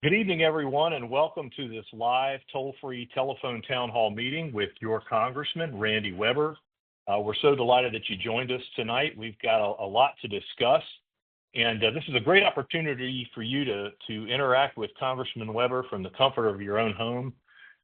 Good evening, everyone, and welcome to this live toll-free telephone town hall meeting with your Congressman, Randy Weber. We're so delighted that you joined us tonight. We've got a lot to discuss, and this is a great opportunity for you to interact with Congressman Weber from the comfort of your own home,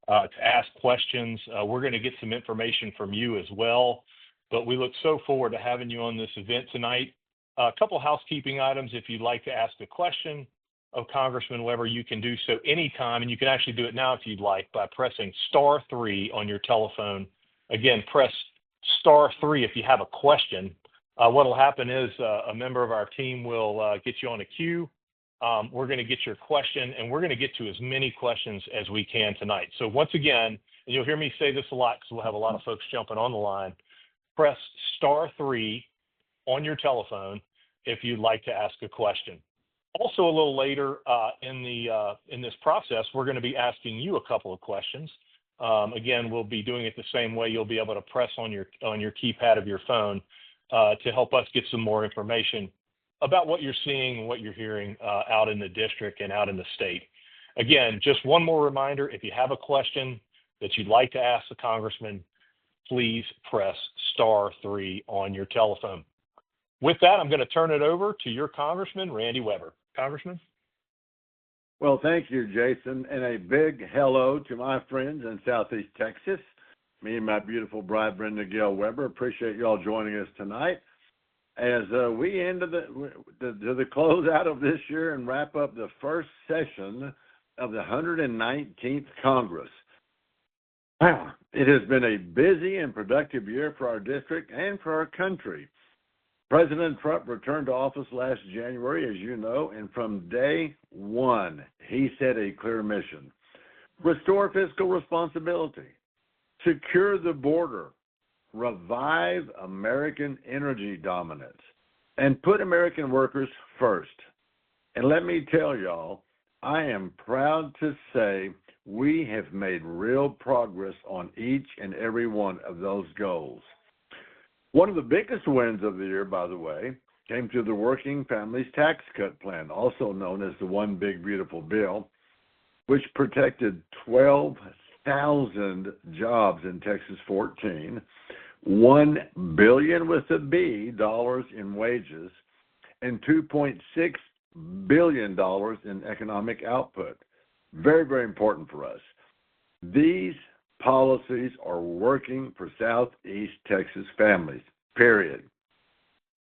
to ask questions. We're going to get some information from you as well, but we look so forward to having you on this event tonight. A couple housekeeping items. If you'd like to ask a question of Congressman Weber, you can do so anytime, and you can actually do it now if you'd like by pressing *3 on your telephone. Again, press *3 if you have a question. What will happen is a member of our team will get you on a queue. We're going to get your question, and we're going to get to as many questions as we can tonight. So once again, and you'll hear me say this a lot because we'll have a lot of folks jumping on the line, press *3 on your telephone if you'd like to ask a question. Also, a little later in this process, we're going to be asking you a couple of questions. Again, we'll be doing it the same way. You'll be able to press on your keypad of your phone to help us get some more information about what you're seeing and what you're hearing out in the district and out in the state. Again, just one more reminder: if you have a question that you'd like to ask the congressman, please press *3 on your telephone. With that, I'm going to turn it over to your Congressman, Randy Weber. Congressman? Well, thank you, Jason, and a big hello to my friends in Southeast Texas. Me and my beautiful bride, Brenda Gail Weber. Appreciate you all joining us tonight as we end the close out of this year and wrap up the first session of the 119th Congress. Wow, it has been a busy and productive year for our district and for our country. President Trump returned to office last January, as you know, and from day one, he set a clear mission: restore fiscal responsibility, secure the border, revive American energy dominance, and put American workers first. And let me tell y'all, I am proud to say we have made real progress on each and every one of those goals. One of the biggest wins of the year, by the way, came through the Working Families Tax Cut Plan, also known as the One Big Beautiful Bill, which protected 12,000 jobs in Texas 14, $1 billion with a B dollars in wages, and $2.6 billion in economic output. Very, very important for us. These policies are working for Southeast Texas families, period.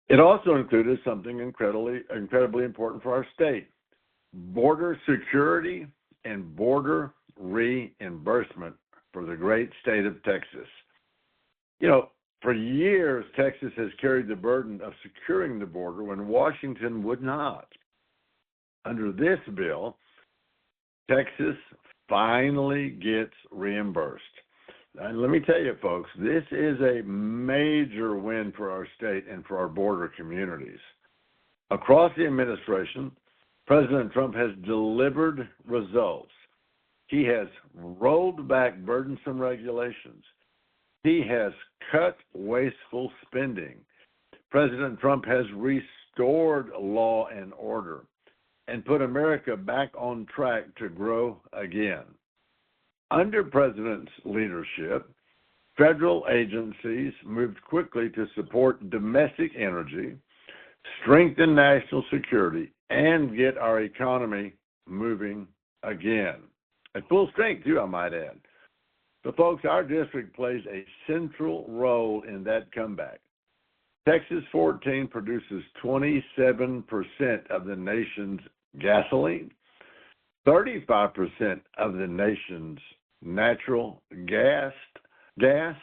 It also included something incredibly important for our state: border security and border reimbursement for the great state of Texas. You know, for years, Texas has carried the burden of securing the border when Washington would not. Under this bill, Texas finally gets reimbursed. And let me tell you, folks, this is a major win for our state and for our border communities. Across the administration, President Trump has delivered results. He has rolled back burdensome regulations. He has cut wasteful spending. President Trump has restored law and order and put America back on track to grow again. Under President's leadership, federal agencies moved quickly to support domestic energy, strengthen national security, and get our economy moving again. At full strength, too, I might add. But, folks, our district plays a central role in that comeback. Texas 14 produces 27% of the nation's gasoline, 35% of the nation's natural gas, 60%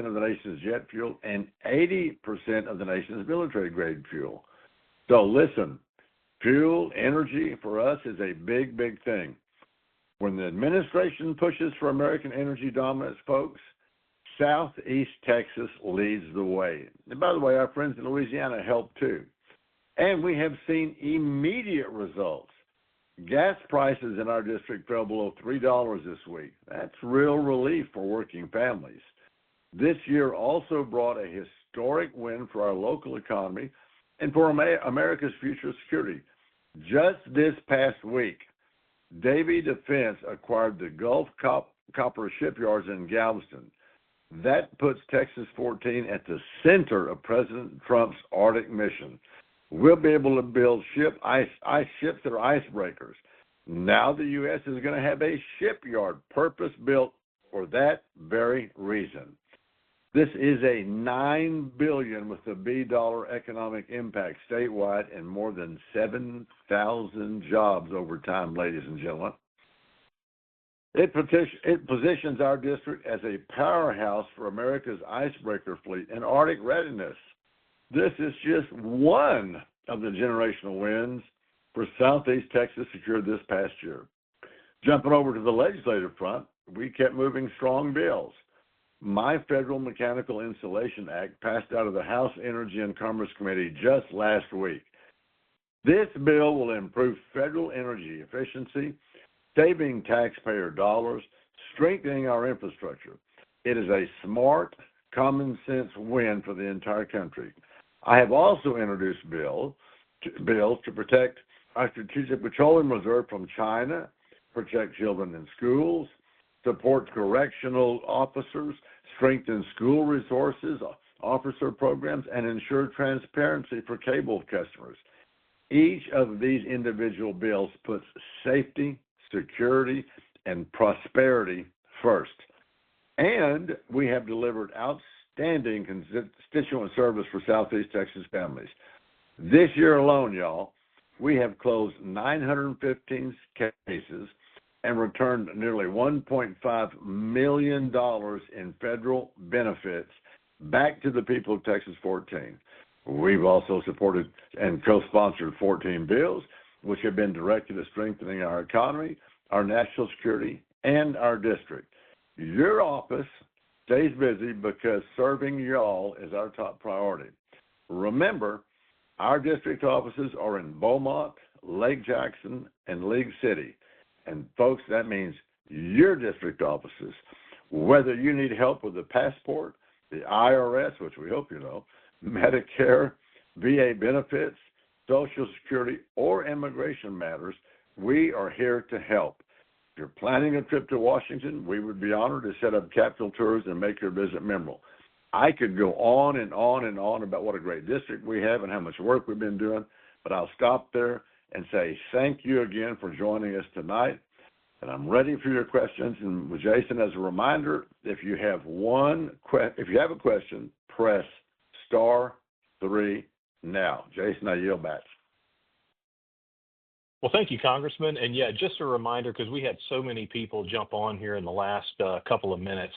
of the nation's jet fuel, and 80% of the nation's military-grade fuel. So listen, fuel, energy for us is a big, big thing. When the administration pushes for American energy dominance, folks, Southeast Texas leads the way. And by the way, our friends in Louisiana help too. And we have seen immediate results. Gas prices in our district fell below $3 this week. That's real relief for working families. This year also brought a historic win for our local economy and for America's future security. Just this past week, Davy Defense acquired the Gulf Copper shipyards in Galveston. That puts Texas 14 at the center of President Trump's Arctic mission. We'll be able to build ice ships that are icebreakers. Now the U.S. is going to have a shipyard purpose-built for that very reason. This is a $9 billion with a B dollar economic impact statewide and more than 7,000 jobs over time, ladies and gentlemen. It positions our district as a powerhouse for America's icebreaker fleet and Arctic readiness. This is just one of the generational wins for Southeast Texas secured this past year. Jumping over to the legislative front, we kept moving strong bills. My Federal Mechanical Insulation Act passed out of the House Energy and Commerce Committee just last week. This bill will improve federal energy efficiency, saving taxpayer dollars, strengthening our infrastructure. It is a smart, common sense win for the entire country. I have also introduced bills to protect our strategic petroleum reserve from China, protect children in schools, support correctional officers, strengthen school resources, officer programs, and ensure transparency for cable customers. Each of these individual bills puts safety, security, and prosperity first. And we have delivered outstanding constituent service for Southeast Texas families. This year alone, y'all, we have closed 915 cases and returned nearly $1.5 million in federal benefits back to the people of Texas 14. We've also supported and co-sponsored 14 bills, which have been directed at strengthening our economy, our national security, and our district. Your office stays busy because serving y'all is our top priority. Remember, our district offices are in Beaumont, Lake Jackson, and League City. And folks, that means your district offices. Whether you need help with the passport, the IRS, which we hope you know, Medicare, VA benefits, Social Security, or immigration matters, we are here to help. If you're planning a trip to Washington, we would be honored to set up Capitol tours and make your visit memorable. I could go on and on and on about what a great district we have and how much work we've been doing, but I'll stop there and say thank you again for joining us tonight. And I'm ready for your questions. And with Jason, as a reminder, if you have a question, press *3 now. Jason, I yield back. Well, thank you, Congressman. And yeah, just a reminder, because we had so many people jump on here in the last couple of minutes.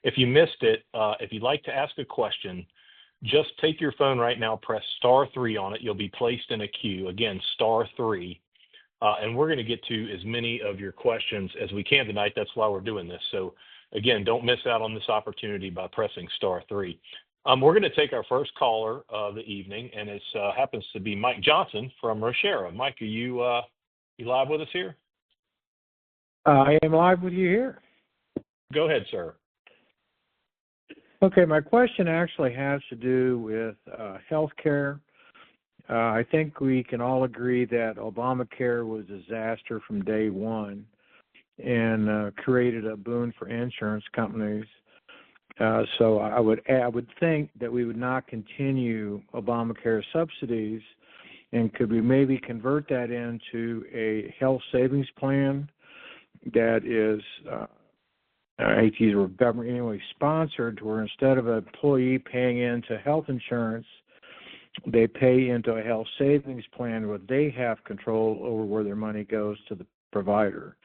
If you missed it, if you'd like to ask a question, just take your phone right now, press *3 on it. You'll be placed in a queue. Again, *3. And we're going to get to as many of your questions as we can tonight. That's why we're doing this. So, again, don't miss out on this opportunity by pressing *3. We're going to take our first caller of the evening, and it happens to be Mike Johnson from Rochera. Mike, are you live with us here? I am live with you here. Go ahead, sir. Okay, my question actually has to do with health care. I think we can all agree that Obamacare was a disaster from day one and created a boon for insurance companies. So I would think that we would not continue Obamacare subsidies, and could we maybe convert that into a health savings plan that is ATs were government anyway sponsored, where instead of an employee paying into health insurance, they pay into a health savings plan where they have control over where their money goes to the provider.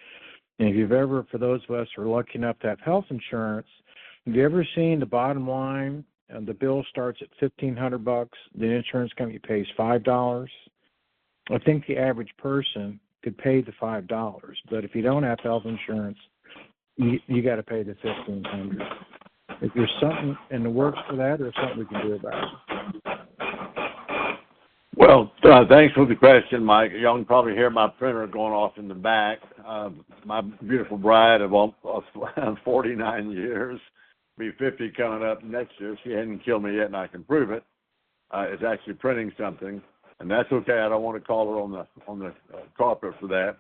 And if you've ever, for those of us who are lucky enough to have health insurance, have you ever seen the bottom line and the bill starts at $1,500, the insurance company pays $5? I think the average person could pay the $5, but if you don't have health insurance, you got to pay the $1,500. If there's something in the works for that, or something we can do about it. Well, thanks for the question, Mike. Y'all can probably hear my printer going off in the back. My beautiful bride of 49 years, be 50 coming up next year. She hadn't killed me yet, and I can prove it. Is actually printing something, and that's okay. I don't want to call her on the carpet for that.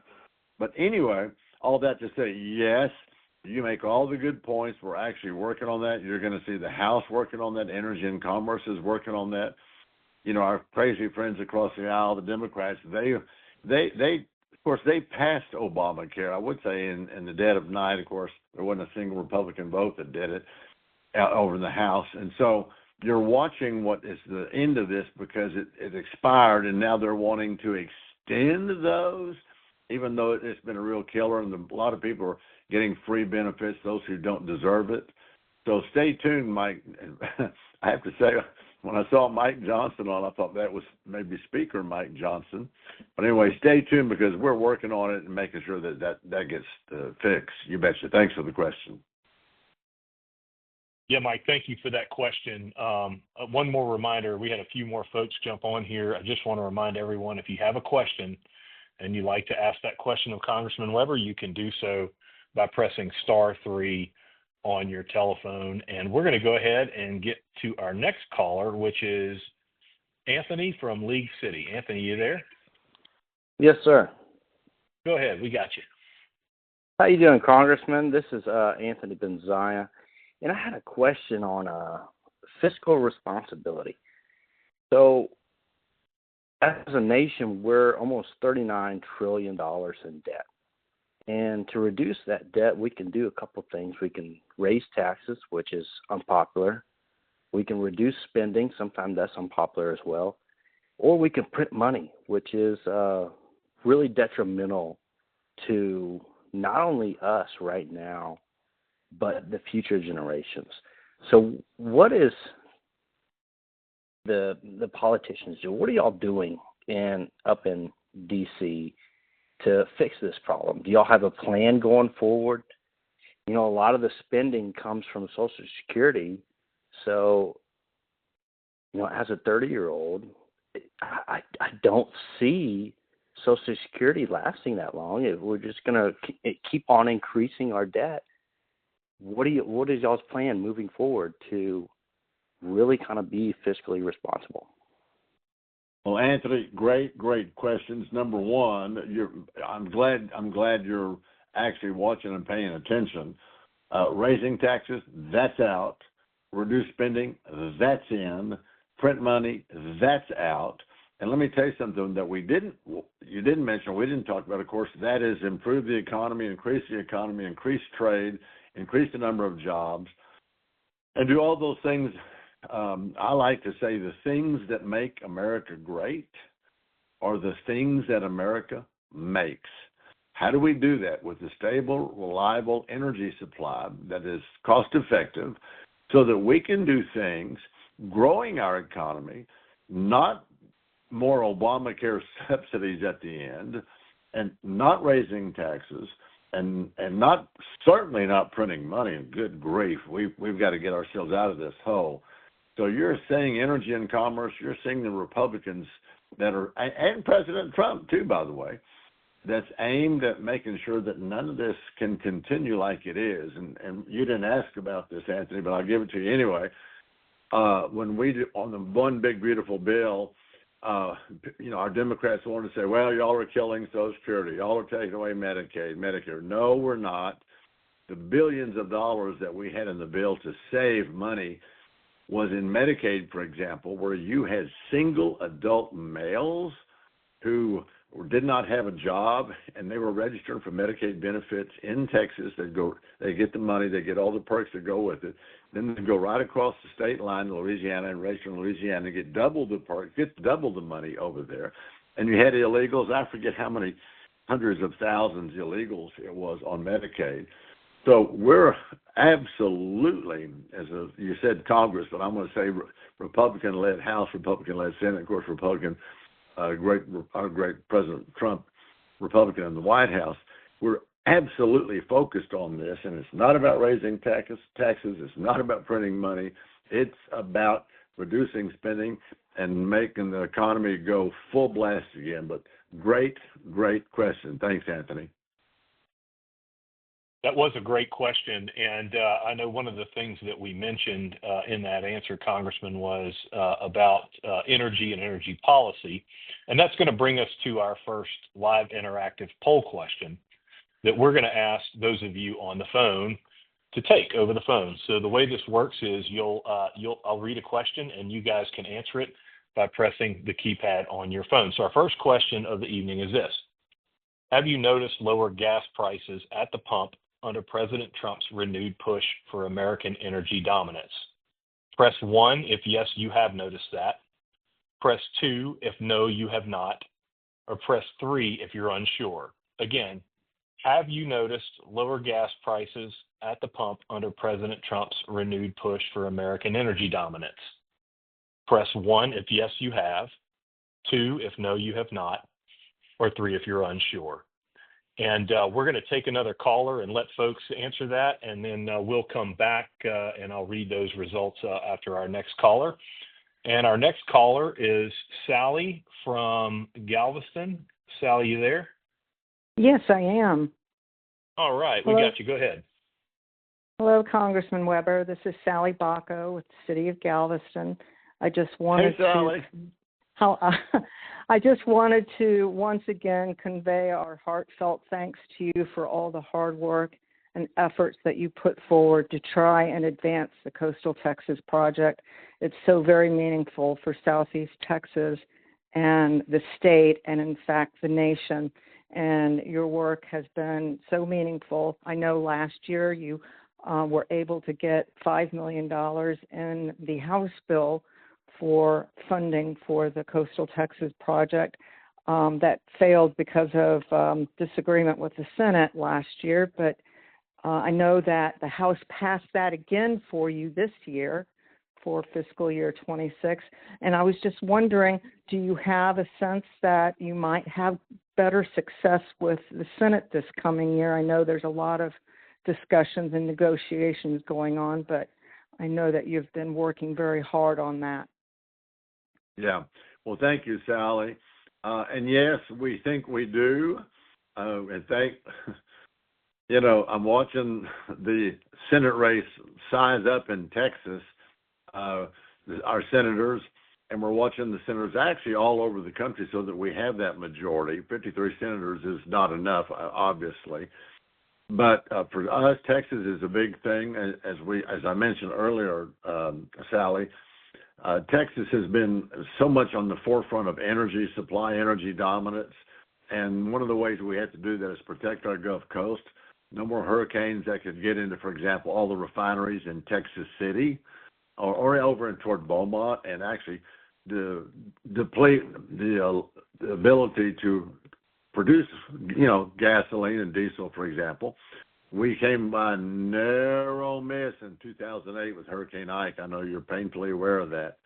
But anyway, all that to say, yes, you make all the good points. We're actually working on that. You're going to see the House working on that. Energy and Commerce is working on that. You know, our crazy friends across the aisle, the Democrats, they of course, they passed Obamacare. I would say in the dead of night, of course, there wasn't a single Republican vote that did it over in the House. And so you're watching what is the end of this because it expired, and now they're wanting to extend those, even though it's been a real killer, and a lot of people are getting free benefits, those who don't deserve it. So stay tuned, Mike. I have to say, when I saw Mike Johnson on, I thought that was maybe Speaker Mike Johnson. But anyway, stay tuned because we're working on it and making sure that gets fixed. You betcha. Thanks for the question. Yeah, Mike, thank you for that question. One more reminder, we had a few more folks jump on here. I just want to remind everyone, if you have a question and you'd like to ask that question of Congressman Weber, you can do so by pressing *3 on your telephone. And we're going to go ahead and get to our next caller, which is Anthony from League City. Anthony, you there? Yes, sir. Go ahead. We got you. How you doing, Congressman? This is Anthony Benzaya, and I had a question on fiscal responsibility. So, as a nation, we're almost $39 trillion in debt. And to reduce that debt, we can do a couple things. We can raise taxes, which is unpopular. We can reduce spending. Sometimes that's unpopular as well. Or we can print money, which is really detrimental to not only us right now, but the future generations. So what is the politicians do? What are y'all doing up in D.C. to fix this problem? Do y'all have a plan going forward? You know, a lot of the spending comes from Social Security. So, you know, as a 30-year-old, I don't see Social Security lasting that long. We're just going to keep on increasing our debt. What is y'all's plan moving forward to really kind of be fiscally responsible? Well, Anthony, great questions. Number one, I'm glad you're actually watching and paying attention. Raising taxes, that's out. Reduce spending, that's in. Print money, that's out. And let me tell you something that you didn't mention, we didn't talk about, of course, that is improve the economy, increase trade, increase the number of jobs, and do all those things. I like to say the things that make America great are the things that America makes. How do we do that? With a stable, reliable energy supply that is cost effective so that we can do things growing our economy, not more Obamacare subsidies at the end, and not raising taxes, and certainly not printing money. And good grief, we've got to get ourselves out of this hole. So you're seeing Energy and Commerce, you're seeing the Republicans that are, and President Trump too, by the way, that's aimed at making sure that none of this can continue like it is. And you didn't ask about this, Anthony, but I'll give it to you anyway. When we do, on the one big beautiful bill, our Democrats want to say, well, y'all are killing Social Security, y'all are taking away Medicaid, Medicare. No, we're not. The billions of dollars that we had in the bill to save money was in Medicaid, for example, where you had single adult males who did not have a job and they were registered for Medicaid benefits in Texas. They get the money, they get all the perks that go with it. Then they go right across the state line to Louisiana and register in Louisiana and get double the perks, get double the money over there. And you had illegals. I forget how many hundreds of thousands illegals it was on Medicaid. So we're absolutely, you said Congress, but I'm going to say Republican-led House, Republican-led Senate, of course, our great President Trump, Republican in the White House. We're absolutely focused on this, and it's not about raising taxes. It's not about printing money. It's about reducing spending and making the economy go full blast again. But great question. Thanks, Anthony. That was a great question, and I know one of the things that we mentioned in that answer, Congressman, was about energy and energy policy, and that's going to bring us to our first live interactive poll question that we're going to ask those of you on the phone to take over the phone. So the way this works is I'll read a question, and you guys can answer it by pressing the keypad on your phone. So our first question of the evening is this: have you noticed lower gas prices at the pump under President Trump's renewed push for American energy dominance? Press 1 if yes, you have noticed that. Press 2 if no, you have not. Or press 3 if you're unsure. Again, have you noticed lower gas prices at the pump under President Trump's renewed push for American energy dominance? Press 1 if yes, you have. 2 if no, you have not. Or 3 if you're unsure. And we're going to take another caller and let folks answer that, and then we'll come back and I'll read those results after our next caller. And our next caller is Sally from Galveston. Sally, you there? Yes, I am. All right, Hello. we got you. Go ahead. Hello, Congressman Weber. This is Sally Bacco with the City of Galveston. I just wanted Hey, Sally. I just wanted to once again convey our heartfelt thanks to you for all the hard work and efforts that you put forward to try and advance the Coastal Texas project. It's so very meaningful for Southeast Texas and the state and, in fact, the nation. And your work has been so meaningful. I know last year you were able to get $5 million in the House bill for funding for the Coastal Texas project. That failed because of disagreement with the Senate last year, but I know that the House passed that again for you this year for fiscal year 26. And I was just wondering, do you have a sense that you might have better success with the Senate this coming year? I know there's a lot of discussions and negotiations going on, but I know that you've been working very hard on that. Yeah. Well, thank you, Sally. And yes, we think we do. And I'm watching the Senate race size up in Texas, our senators, and we're watching the senators actually all over the country so that we have that majority. 53 senators is not enough, obviously. But for us, Texas is a big thing. As I mentioned earlier, Sally, Texas has been so much on the forefront of energy supply, energy dominance. And one of the ways we have to do that is protect our Gulf Coast. No more hurricanes that could get into, for example, all the refineries in Texas City or over and toward Beaumont, and actually deplete the ability to produce, gasoline and diesel, for example. We came by narrow miss in 2008 with Hurricane Ike. I know you're painfully aware of that.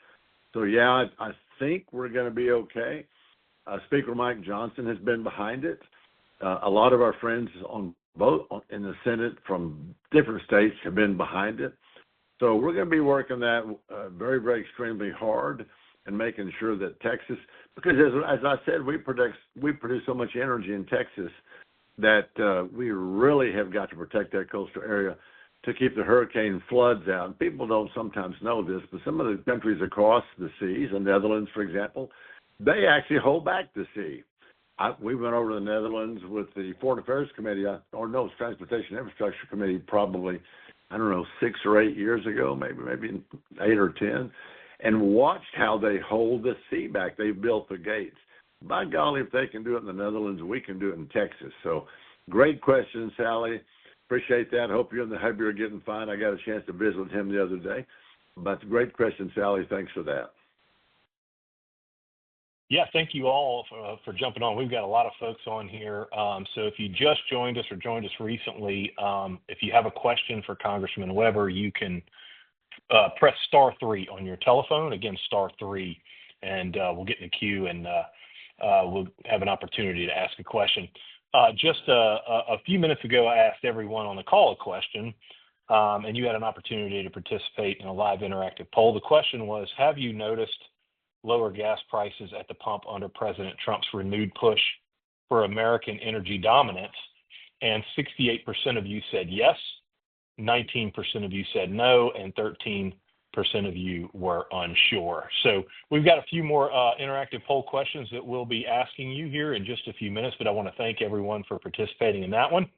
So, yeah, I think we're going to be okay. Speaker Mike Johnson has been behind it. A lot of our friends in the Senate from different states have been behind it. So we're going to be working that very, very extremely hard and making sure that Texas, because as I said, we produce so much energy in Texas that we really have got to protect that coastal area to keep the hurricane floods out. And people don't sometimes know this, but some of the countries across the seas, the Netherlands, for example, they actually hold back the sea. We went over to the Netherlands with the Foreign Affairs Committee, Transportation Infrastructure Committee, probably, 6 or 8 years ago, maybe 8 or 10, and watched how they hold the sea back. They built the gates. By golly, if they can do it in the Netherlands, we can do it in Texas. So great question, Sally. Appreciate that. Hope you and the hubby are getting fine. I got a chance to visit with him the other day. But great question, Sally. Thanks for that. Yeah, thank you all for jumping on. We've got a lot of folks on here. So if you just joined us or joined us recently, if you have a question for Congressman Weber, you can press *3 on your telephone. Again, *3, and we'll get in the queue and we'll have an opportunity to ask a question. Just a few minutes ago, I asked everyone on the call a question, and you had an opportunity to participate in a live interactive poll. The question was, have you noticed lower gas prices at the pump under President Trump's renewed push for American energy dominance? and 68% of you said yes, 19% of you said no, and 13% of you were unsure. So we've got a few more interactive poll questions that we'll be asking you here in just a few minutes, but I want to thank everyone for participating in that one.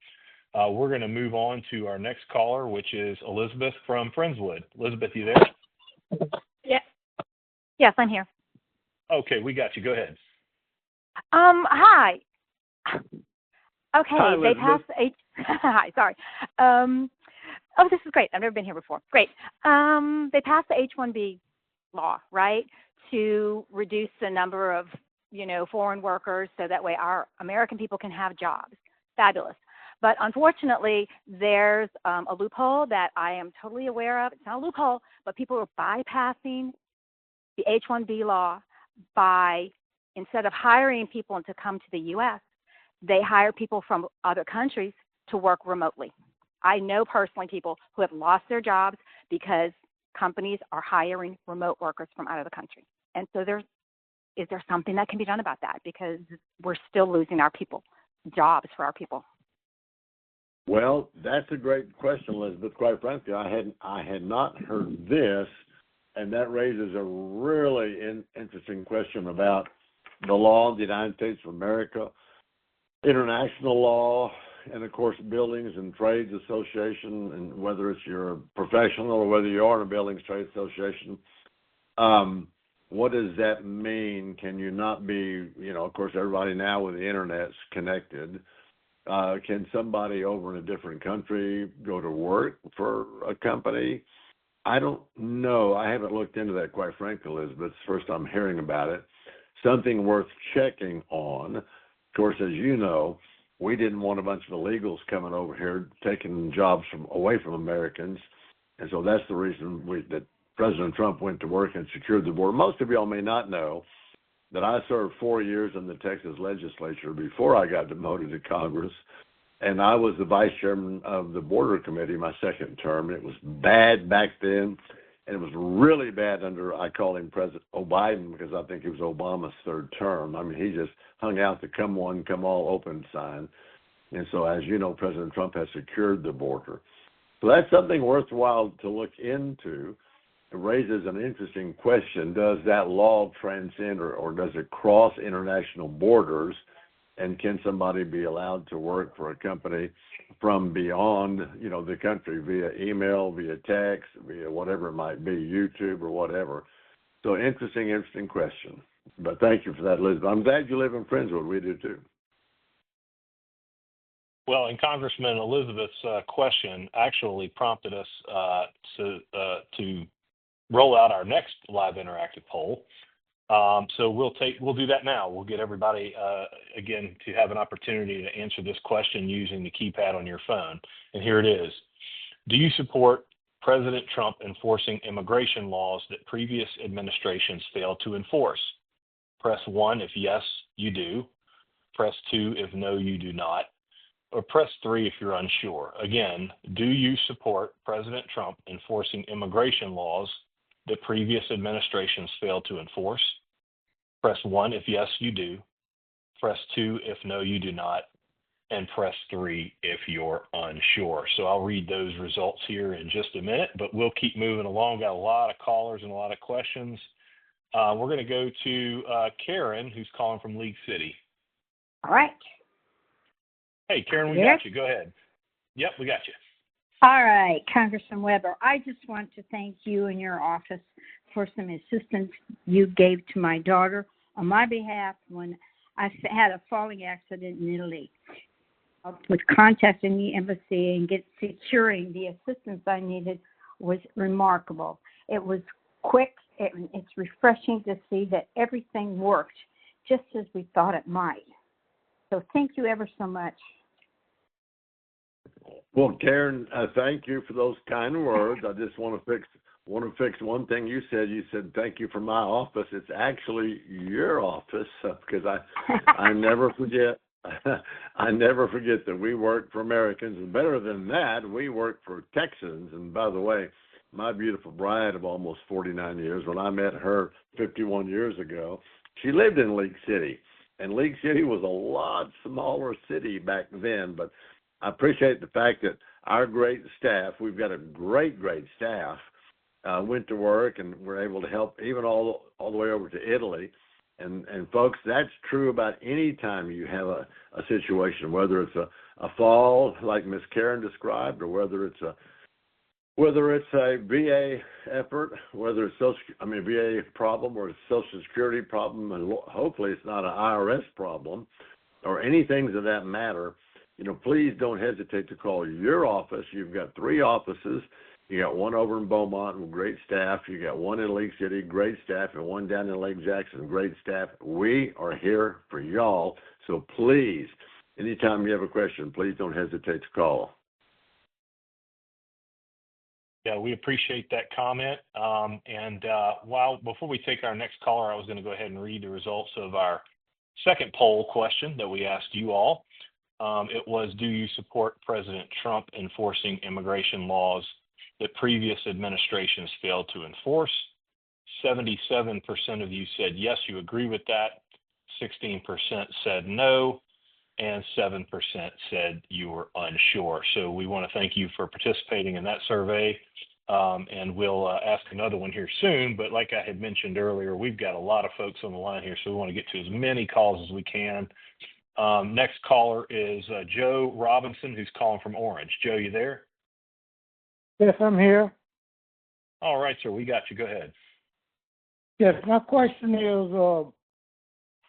We're going to move on to our next caller, which is Elizabeth from Friendswood. Elizabeth, you there? Yeah. Yes, I'm here. Okay, we got you. Go ahead. Hi. Okay, Hi, they Elizabeth. passed Hi, sorry. This is great. I've never been here before. Great. They passed the H-1B law, right, to reduce the number of, foreign workers so that way our American people can have jobs. Fabulous. But unfortunately, there's a loophole that I am totally aware of. It's not a loophole, but people are bypassing the H-1B law by, instead of hiring people to come to the U.S., they hire people from other countries to work remotely. I know personally people who have lost their jobs because companies are hiring remote workers from out of the country. And so is there something that can be done about that? Because we're still losing our people, jobs for our people. Well, that's a great question, Elizabeth. Quite frankly, I had not heard this, and that raises a really interesting question about the law of the United States of America, international law, and of course, Buildings and Trades Association, and whether it's your professional or whether you are in a Buildings Trades Association. What does that mean? Can you not be, of course, everybody now with the internet's connected. Can somebody over in a different country go to work for a company? I don't know. I haven't looked into that, quite frankly, Elizabeth. It's the first I'm hearing about it. Something worth checking on. Of course, as you know, we didn't want a bunch of illegals coming over here taking jobs away from Americans. And so that's the reason that President Trump went to work and secured the border. Most of y'all may not know that I served 4 years in the Texas legislature before I got demoted to Congress, and I was the vice chairman of the Border Committee my second term. It was bad back then, and it was really bad under, I call him President Biden, because I think it was Obama's third term. I mean, he just hung out the come one, come all open sign. And so, as you know, President Trump has secured the border. So that's something worthwhile to look into. It raises an interesting question. Does that law transcend or does it cross international borders? And can somebody be allowed to work for a company from beyond, the country via email, via text, via whatever it might be, YouTube or whatever? So interesting question. But thank you for that, Elizabeth. I'm glad you live in Friendswood. We do too. Well, and Congressman Elizabeth's question actually prompted us to roll out our next live interactive poll. So we'll do that now. We'll get everybody again to have an opportunity to answer this question using the keypad on your phone. And here it is: do you support President Trump enforcing immigration laws that previous administrations failed to enforce? Press 1 if yes, you do. Press 2 if no, you do not. Or press 3 if you're unsure. Again, do you support President Trump enforcing immigration laws that previous administrations failed to enforce? Press 1 if yes, you do. Press 2 if no, you do not. And press 3 if you're unsure. So I'll read those results here in just a minute, but we'll keep moving along. Got a lot of callers and a lot of questions. We're going to go to Karen, who's calling from League City. All right. Hey, Karen, we got you. Go ahead. Yep, we got you. All right, Congressman Weber, I just want to thank you and your office for some assistance you gave to my daughter on my behalf when I had a falling accident in Italy. With contacting the embassy and securing the assistance I needed was remarkable. It was quick. It's refreshing to see that everything worked just as we thought it might. So thank you ever so much. Well, Karen, thank you for those kind words. I just want to fix one thing you said. You said thank you for my office. It's actually your office because I never forget. I never forget that we work for Americans, and better than that, we work for Texans. And by the way, my beautiful bride of almost 49 years, when I met her 51 years ago, she lived in League City, and League City was a lot smaller city back then, but I appreciate the fact that our great staff, we've got a great staff, went to work and were able to help even all the way over to Italy. And folks, that's true about any time you have a situation, whether it's a fall like Miss Karen described, or whether it's a VA effort, whether it's VA problem or a Social Security problem, and hopefully it's not an IRS problem, or anything of that matter. Please don't hesitate to call your office. You've got 3 offices. You got one over in Beaumont with great staff. You got one in Lake City, great staff, and one down in Lake Jackson, great staff. We are here for y'all. So please, anytime you have a question, please don't hesitate to call. Yeah, we appreciate that comment. Before we take our next caller, I was going to go ahead and read the results of our second poll question that we asked you all. It was, do you support President Trump enforcing immigration laws that previous administrations failed to enforce? 77% of you said yes, you agree with that. 16% said no, and 7% said you were unsure. So we want to thank you for participating in that survey, and we'll ask another one here soon. But like I had mentioned earlier, we've got a lot of folks on the line here, so we want to get to as many calls as we can. Next caller is Joe Robinson, who's calling from Orange. Joe, you there? Yes, I'm here. All right, sir, we got you. Go ahead. Yes, my question is,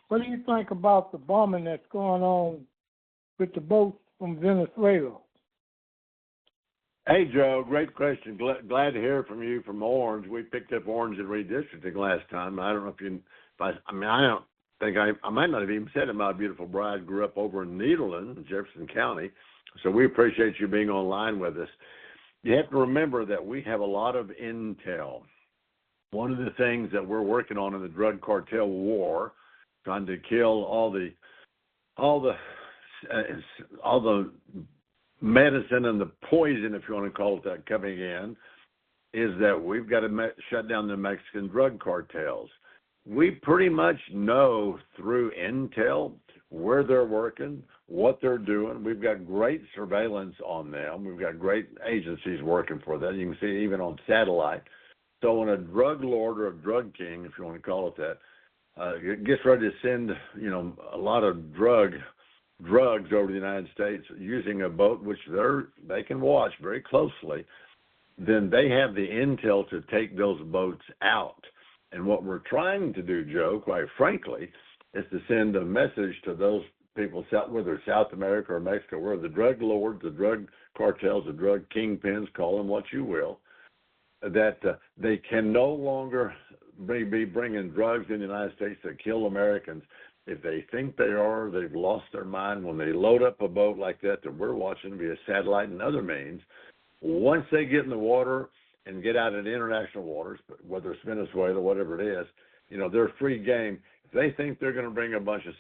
what do you think about the bombing that's going on with the boats from Venezuela? Hey, Joe, great question. Glad to hear from you from Orange. We picked up Orange in redistricting last time. I don't know I might not have even said it. My beautiful bride grew up over in Nederland, Jefferson County. So we appreciate you being online with us. You have to remember that we have a lot of intel. One of the things that we're working on in the drug cartel war, trying to kill all the medicine and the poison, if you want to call it that, coming in, is that we've got to shut down the Mexican drug cartels. We pretty much know through intel where they're working, what they're doing. We've got great surveillance on them. We've got great agencies working for them. You can see even on satellite. So when a drug lord or a drug king, if you want to call it that, gets ready to send, a lot of drugs over to the United States using a boat, which they can watch very closely, then they have the intel to take those boats out. And what we're trying to do, Joe, quite frankly, is to send a message to those people, whether it's South America or Mexico, where the drug lords, the drug cartels, the drug kingpins, call them what you will, that they can no longer be bringing drugs in the United States that kill Americans. If they think they are, they've lost their mind. When they load up a boat like that we're watching via satellite and other means, once they get in the water and get out into international waters, whether it's Venezuela, whatever it is, they're free game. If they think they're going to bring a bunch of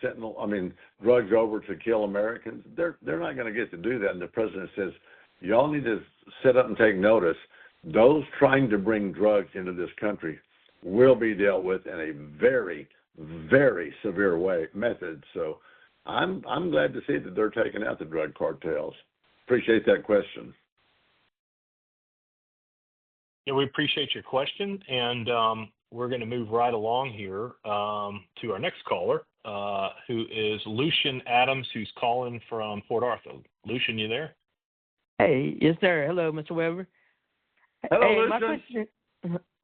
drugs over to kill Americans, they're not going to get to do that. And the president says, y'all need to sit up and take notice. Those trying to bring drugs into this country will be dealt with in a very, very severe method. So I'm glad to see that they're taking out the drug cartels. Appreciate that question. Yeah, we appreciate your question, and we're going to move right along here to our next caller, who is Lucian Adams, who's calling from Port Arthur. Lucian, you there? Hey, yes, sir. Hello, Mr. Weber. Hello, Lucian.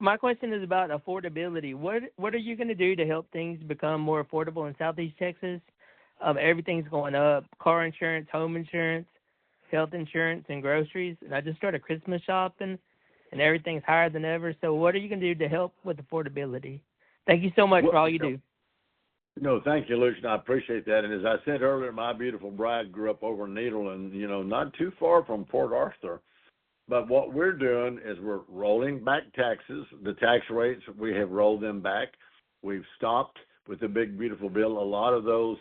My question is about affordability. What are you going to do to help things become more affordable in Southeast Texas? Everything's going up: car insurance, home insurance, health insurance, and groceries. And I just started Christmas shopping, and everything's higher than ever. So what are you going to do to help with affordability? Thank you so much for all you do. No, thank you, Lucian. I appreciate that. And as I said earlier, my beautiful bride grew up over in Nederland, not too far from Port Arthur. But what we're doing is we're rolling back taxes. The tax rates, we have rolled them back. We've stopped with the big, beautiful bill. A lot of those,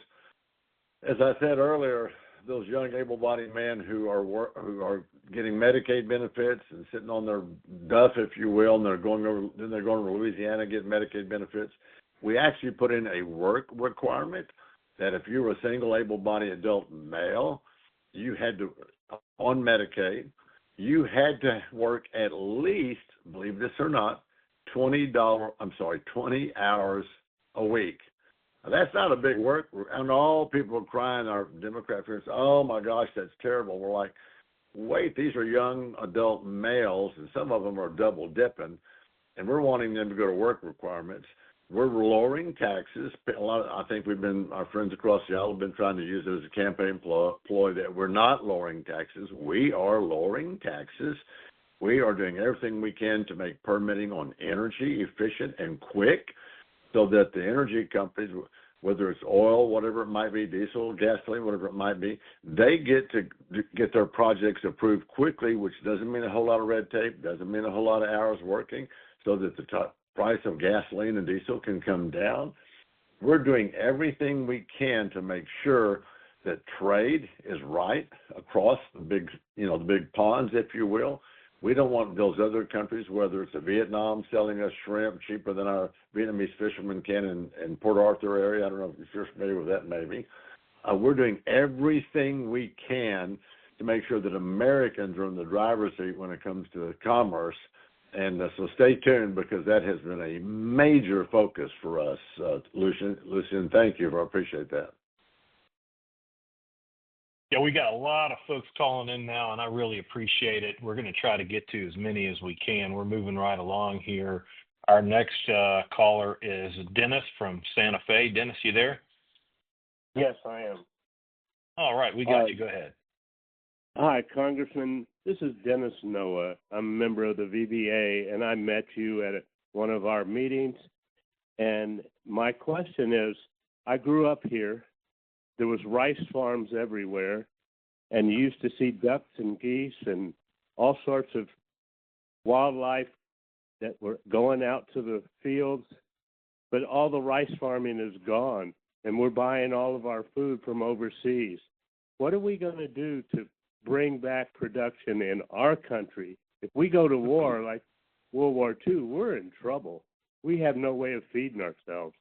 as I said earlier, those young able-bodied men who are getting Medicaid benefits and sitting on their duff, if you will, and they're going to Louisiana getting Medicaid benefits. We actually put in a work requirement that if you were a single able-bodied adult male, you had to on Medicaid, you had to work at least, believe this or not, 20 hours a week. Now, that's not a big work. And all people are crying, our Democrat friends, oh my gosh, that's terrible. We're like, wait, these are young adult males, and some of them are double dipping, and we're wanting them to go to work requirements. We're lowering taxes. I think our friends across the aisle have been trying to use it as a campaign ploy that we're not lowering taxes. We are lowering taxes. We are doing everything we can to make permitting on energy efficient and quick so that the energy companies, whether it's oil, whatever it might be, diesel, gasoline, whatever it might be, they get to get their projects approved quickly, which doesn't mean a whole lot of red tape, doesn't mean a whole lot of hours working, so that the price of gasoline and diesel can come down. We're doing everything we can to make sure that trade is right across the big ponds, if you will. We don't want those other countries, whether it's Vietnam selling us shrimp cheaper than our Vietnamese fishermen can in Port Arthur area. I don't know if you're familiar with that, maybe. We're doing everything we can to make sure that Americans are in the driver's seat when it comes to commerce. And so stay tuned, because that has been a major focus for us, Lucian. Lucian, thank you. I appreciate that. Yeah, we got a lot of folks calling in now, and I really appreciate it. We're going to try to get to as many as we can. We're moving right along here. Our next caller is Dennis from Santa Fe. Dennis, you there? Yes, I am. All right, we got you. Go ahead. Hi, Congressman. This is Dennis Noah. I'm a member of the VBA, and I met you at one of our meetings. And my question is, I grew up here. There was rice farms everywhere, and you used to see ducks and geese and all sorts of wildlife that were going out to the fields. But all the rice farming is gone, and we're buying all of our food from overseas. What are we going to do to bring back production in our country? If we go to war like World War II, we're in trouble. We have no way of feeding ourselves.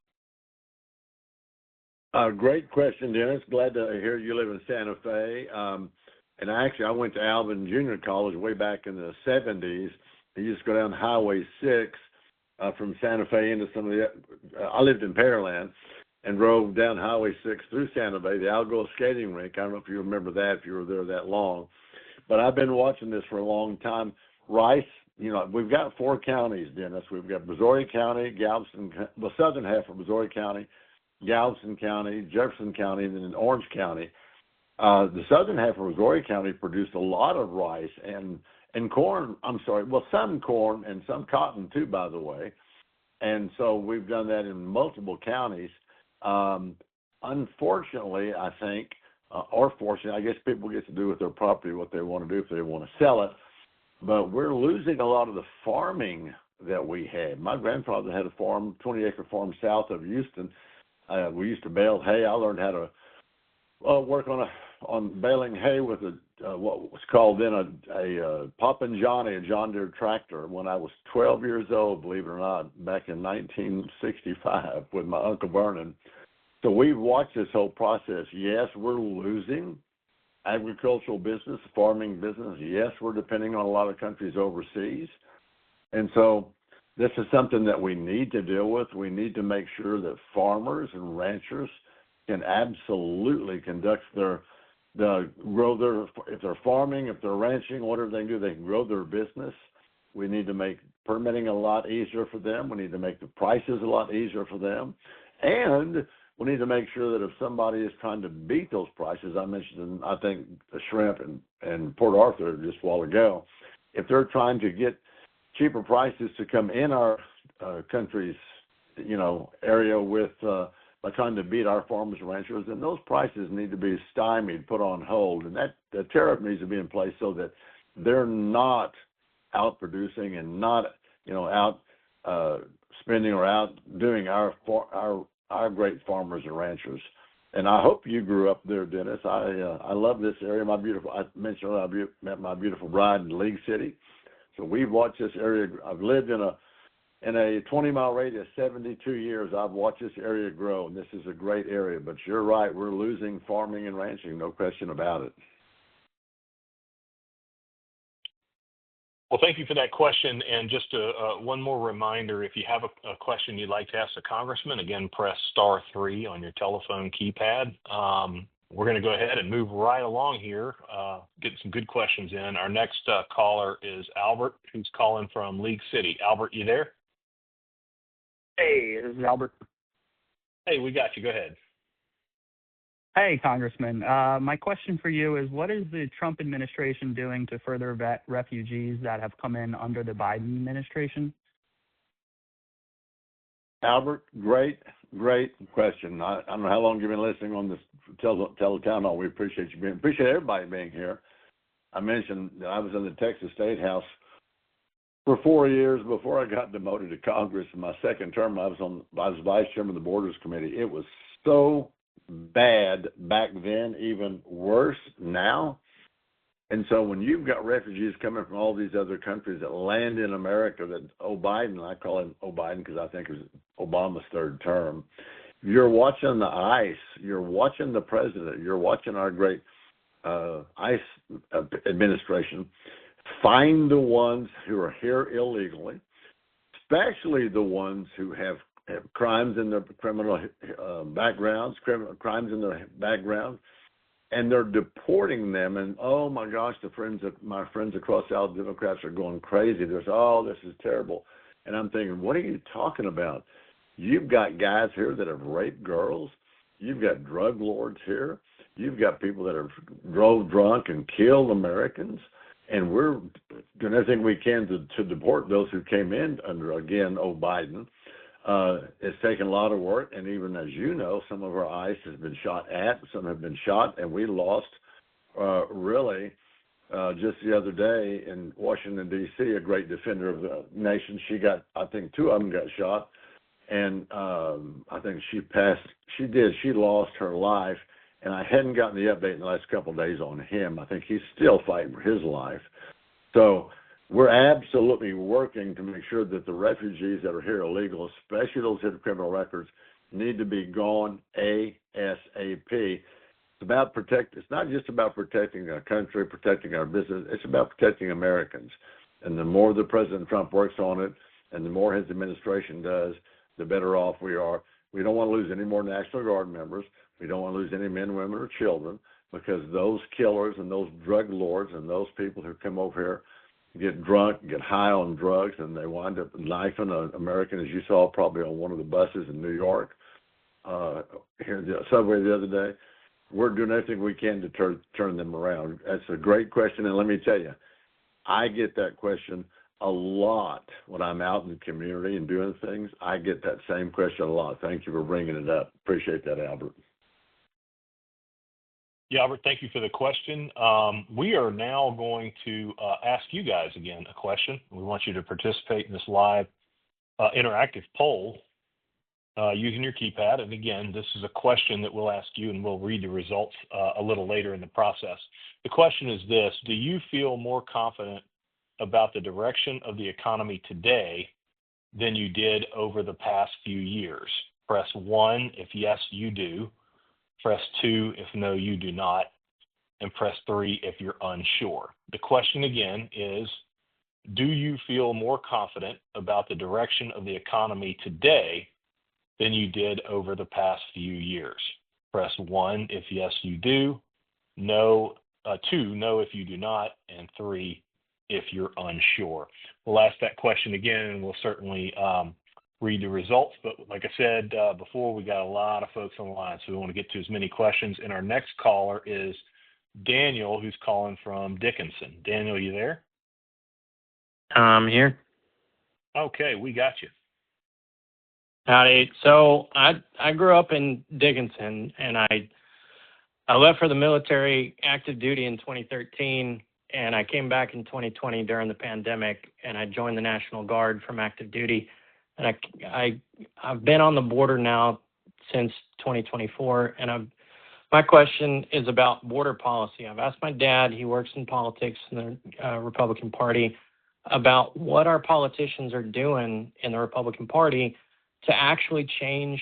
Great question, Dennis. Glad to hear you live in Santa Fe. And I went to Alvin Junior College way back in the 70s. I used to go down Highway 6 from Santa Fe into some of the I lived in Pearland and drove down Highway 6 through Santa Fe, the Algo skating rink. I don't know if you remember that, if you were there that long. But I've been watching this for a long time. Rice, we've got 4 counties, Dennis. We've got Brazoria County, Galveston, the southern half of Brazoria County, Galveston County, Jefferson County, and then Orange County. The southern half of Brazoria County produced a lot of rice and corn. Some corn and some cotton too, by the way. And so we've done that in multiple counties. Unfortunately, I think, or fortunately, I guess people get to do with their property what they want to do if they want to sell it. But we're losing a lot of the farming that we had. My grandfather had a farm, 20-acre farm south of Houston. We used to bale hay. I learned how to work on baling hay with what was called then a Poppin' Johnny, a John Deere tractor, when I was 12 years old, believe it or not, back in 1965 with my Uncle Vernon. So we've watched this whole process. Yes, we're losing agricultural business, farming business. Yes, we're depending on a lot of countries overseas. And so this is something that we need to deal with. We need to make sure that farmers and ranchers can absolutely conduct if they're farming, if they're ranching, whatever they do, they can grow their business. We need to make permitting a lot easier for them. We need to make the prices a lot easier for them. And we need to make sure that if somebody is trying to beat those prices, I mentioned, I think, the shrimp and Port Arthur just a while ago, if they're trying to get cheaper prices to come in our country's, area with by trying to beat our farmers and ranchers, then those prices need to be stymied, put on hold, and that the tariff needs to be in place so that they're not out producing and not, out spending or out doing our great farmers and ranchers. And I hope you grew up there, Dennis. I love this area. I mentioned I met my beautiful bride in League City. So we've watched this area. I've lived in a 20-mile radius, 72 years. I've watched this area grow, and this is a great area. But you're right, we're losing farming and ranching, no question about it. Well, thank you for that question. And just one more reminder, if you have a question you'd like to ask the congressman, again, press *3 on your telephone keypad. We're going to go ahead and move right along here, get some good questions in. Our next caller is Albert, who's calling from League City. Albert, you there? Hey, this is Albert. Hey, we got you. Go ahead. Hey, Congressman. My question for you is, what is the Trump administration doing to further vet refugees that have come in under the Biden administration? Albert, great question. I don't know how long you've been listening on this Town Hall. We appreciate everybody being here. I mentioned that I was in the Texas State House for 4 years before I got demoted to Congress. In my second term, I was vice chairman of the Borders Committee. It was so bad back then, even worse now. And so when you've got refugees coming from all these other countries that land in America, that Biden, I call him Biden because I think it was Obama's third term, you're watching the ICE, you're watching the president, you're watching our great ICE administration find the ones who are here illegally, especially the ones who have crimes in their criminal backgrounds, crimes in their background, and they're deporting them. And oh my gosh, my friends across the Democrats are going crazy. There's, oh, this is terrible. And I'm thinking, what are you talking about? You've got guys here that have raped girls. You've got drug lords here. You've got people that have drove drunk and killed Americans. And we're doing everything we can to deport those who came in under, again, Biden. It's taken a lot of work, and even as you know, some of our ICE has been shot at, some have been shot, and we lost just the other day in Washington, D.C., a great defender of the nation. She two of them got shot, and I think she lost her life, and I hadn't gotten the update in the last couple of days on him. I think he's still fighting for his life. So we're absolutely working to make sure that the refugees that are here illegal, especially those who have criminal records, need to be gone ASAP. It's not just about protecting our country, protecting our business. It's about protecting Americans. And the more that President Trump works on it and the more his administration does, the better off we are. We don't want to lose any more National Guard members. We don't want to lose any men, women, or children, because those killers and those drug lords and those people who come over here get drunk, get high on drugs, and they wind up knifing an American, as you saw probably on one of the buses in New York, here in the subway the other day. We're doing everything we can to turn them around. That's a great question, and let me tell you, I get that question a lot when I'm out in the community and doing things. I get that same question a lot. Thank you for bringing it up. Appreciate that, Albert. Yeah, Albert, thank you for the question. We are now going to ask you guys again a question. We want you to participate in this live interactive poll using your keypad. And again, this is a question that we'll ask you, and we'll read the results a little later in the process. The question is this: do you feel more confident about the direction of the economy today than you did over the past few years? Press 1 if yes, you do. Press 2 if no, you do not. And press 3 if you're unsure. The question again is, do you feel more confident about the direction of the economy today than you did over the past few years? Press 1 if yes, you do. 2, no if you do not. And 3 if you're unsure. We'll ask that question again, and we'll certainly read the results. But like I said before, we got a lot of folks on the line, so we want to get to as many questions. And our next caller is Daniel, who's calling from Dickinson. Daniel, you there? I'm here. Okay, we got you. Howdy. So I grew up in Dickinson, and I left for the military active duty in 2013, and I came back in 2020 during the pandemic, and I joined the National Guard from active duty. And I've been on the border now since 2024, and my question is about border policy. I've asked my dad, he works in politics in the Republican Party, about what our politicians are doing in the Republican Party to actually change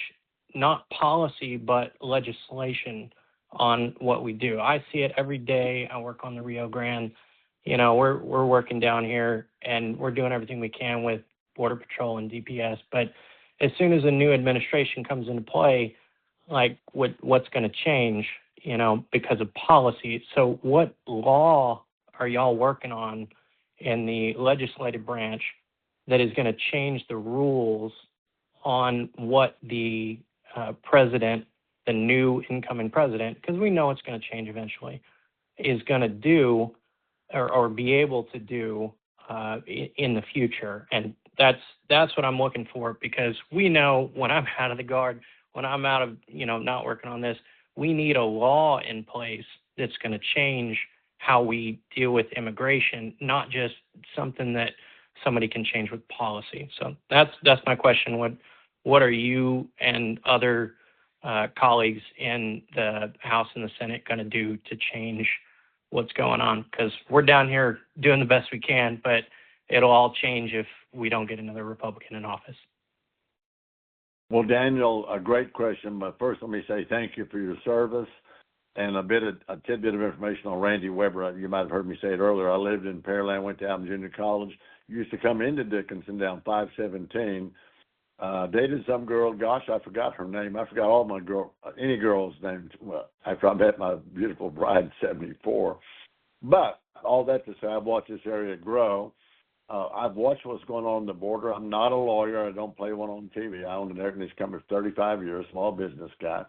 not policy but legislation on what we do. I see it every day. I work on the Rio Grande we're working down here and we're doing everything we can with Border Patrol and DPS. But as soon as a new administration comes into play, like what's going to change, because of policy. So what law are y'all working on in the legislative branch that is going to change the rules on what the president, the new incoming president, because we know it's going to change eventually, is going to do or be able to do in the future? And that's what I'm looking for, because we know when I'm out of the Guard, when I'm out of, not working on this, we need a law in place that's going to change how we deal with immigration, not just something that somebody can change with policy. So that's my question. What are you and other colleagues in the House and the Senate going to do to change what's going on? Because we're down here doing the best we can, but it'll all change if we don't get another Republican in office. Well, Daniel, a great question. But first, let me say thank you for your service. And a tidbit of information on Randy Weber. You might have heard me say it earlier. I lived in Pearland, went to Allen Junior College. Used to come into Dickinson down 517. Dated some girl. Gosh, I forgot her name. I forgot all any girl's name. Well, after I met my beautiful bride in 74. But all that to say, I've watched this area grow. I've watched what's going on the border. I'm not a lawyer. I don't play one on TV. I owned an air conditioning company for 35 years, small business guy.